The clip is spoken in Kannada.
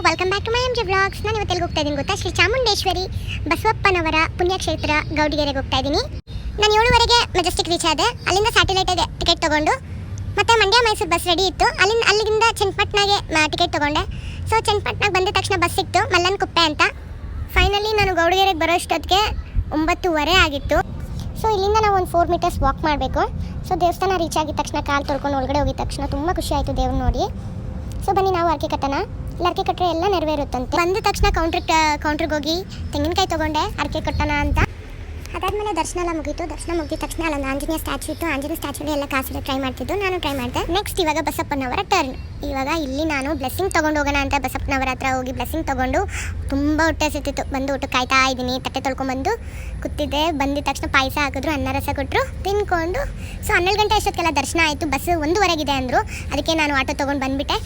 Welcome back to my MJ vlogs. ನಾನು ಇವತ್ತು ಎಲ್ಲಿಗೆ ಹೋಗ್ತಾ ಇದ್ದೀನಿ ಗೊತ್ತಾ? ಶ್ರೀ ಚಾಮುಂಡೇಶ್ವರಿ ಬಸವಪ್ಪನವರ ಪುಣ್ಯಕ್ಷೇತ್ರ ಗೌಡಿಗೆರೆಗೆ ಹೋಗ್ತಾ ಇದ್ದೀನಿ. ನಾನು 7:15ಗೆ ಮೆಜೆಸ್ಟಿಕ್ ರೀಚ್ ಆದೆ. ಅಲ್ಲಿಂದ ಸ್ಯಾಟಲೈಟಿಗೆ ಟಿಕೆಟ್ ತೊಗೊಂಡು ಮತ್ತು ಮಂಡ್ಯ ಮೈಸೂರು ಬಸ್ ರೆಡಿ ಇತ್ತು. ಅಲ್ಲಿಂದ ಚನ್ನಪಟ್ಟಣಗೆ ಟಿಕೆಟ್ ತೊಗೊಂಡೆ. ಸೊ ಚನ್ನಪಟ್ಟಣಕ್ಕೆ ಬಂದ ತಕ್ಷಣ ಬಸ್ ಸಿಕ್ತು ಮಲ್ಲನಕುಪ್ಪೆ ಅಂತ. ಫೈನಲಿ ನಾನು ಗೌಡಿಗೆರೆಗೆ ಬರೋ ಅಷ್ಟೊತ್ತಿಗೆ 9:15 ಆಗಿತ್ತು. ಸೊ ಇಲ್ಲಿಂದ ನಾವು ಒಂದು 4 ಮೀಟರ್ಸ್ ವಾಕ್ ಮಾಡಬೇಕು. ಸೊ ದೇವಸ್ಥಾನ ರೀಚ್ ಆಗಿದ ತಕ್ಷಣ ಕಾಲು ತೊಳ್ಕೊಂಡು ಒಳಗಡೆ ಹೋಗಿದ ತಕ್ಷಣ ತುಂಬ ಖುಷಿ ಆಯಿತು ದೇವ್ರು ನೋಡಿ. ಸೊ ಬನ್ನಿ ನಾವು ಅರ್ಕೆ ಕಟ್ಟೋಣ. ಇಲ್ಲಿ ಅರ್ಕೆ ಕಟ್ಟರೆ ಎಲ್ಲ ನೆರವೇರುತ್ತಂತೆ. ಬಂದ ತಕ್ಷಣ ಕೌಂಟ್ರಿಗೆ ಹೋಗಿ ತೆಂಗಿನಕಾಯಿ ತೊಗೊಂಡೆ ಅರ್ಕೆ ಕಟ್ಟೋಣ ಅಂತ. ಅದಾದಮೇಲೆ ದರ್ಶನ ಎಲ್ಲ ಮುಗೀತು. ದರ್ಶನ ಮುಗಿದ ತಕ್ಷಣ ಅಲ್ಲೊಂದು ಆಂಜನೇಯ ಸ್ಟ್ಯಾಚು ಇತ್ತು. ಆಂಜನೇಯ ಸ್ಟ್ಯಾಚುಲಿ ಎಲ್ಲ ಕಾಸಿಗೆ ಟ್ರೈ ಮಾಡ್ತಿದ್ದು. ನಾನು ಟ್ರೈ ಮಾಡಿದೆ. ನೆಕ್ಸ್ಟ್ ಇವಾಗ ಬಸಪ್ಪನವರ ಟರ್ನ್. ಇವಾಗ ಇಲ್ಲಿ ನಾನು ಬ್ಲೆಸ್ಸಿಂಗ್ ತೊಗೊಂಡು ಹೋಗೋಣ ಅಂತ ಬಸಪ್ಪನವರ ಹತ್ರ ಹೋಗಿ ಬ್ಲೆಸ್ಸಿಂಗ್ ತೊಗೊಂಡು ತುಂಬ ಹೊಟ್ಟೆ ಹಸಿತಿತ್ತು. ಬಂದು ಊಟಕ್ಕೆ ಕಾಯ್ತಾ ಇದ್ದೀನಿ. ತಟ್ಟೆ ತೊಳ್ಕೊಂಬಂದು ಕೂತಿದ್ದೆ. ಬಂದಿದ ತಕ್ಷಣ ಪಾಯಸ ಹಾಕಿದ್ರು, ಅನ್ನ ರಸ ಕೊಟ್ಟರು, ತಿನ್ಕೊಂಡು. ಸೊ 12 ಗಂಟೆ ಅಷ್ಟೊತ್ತಿಗೆಲ್ಲ ದರ್ಶನ ಆಯಿತು. ಬಸ್ 1:15 ಅಂದರು. ಅದಕ್ಕೆ ನಾನು ಆಟೋ ತೊಗೊಂಡು ಬಂದುಬಿಟ್ಟೆ.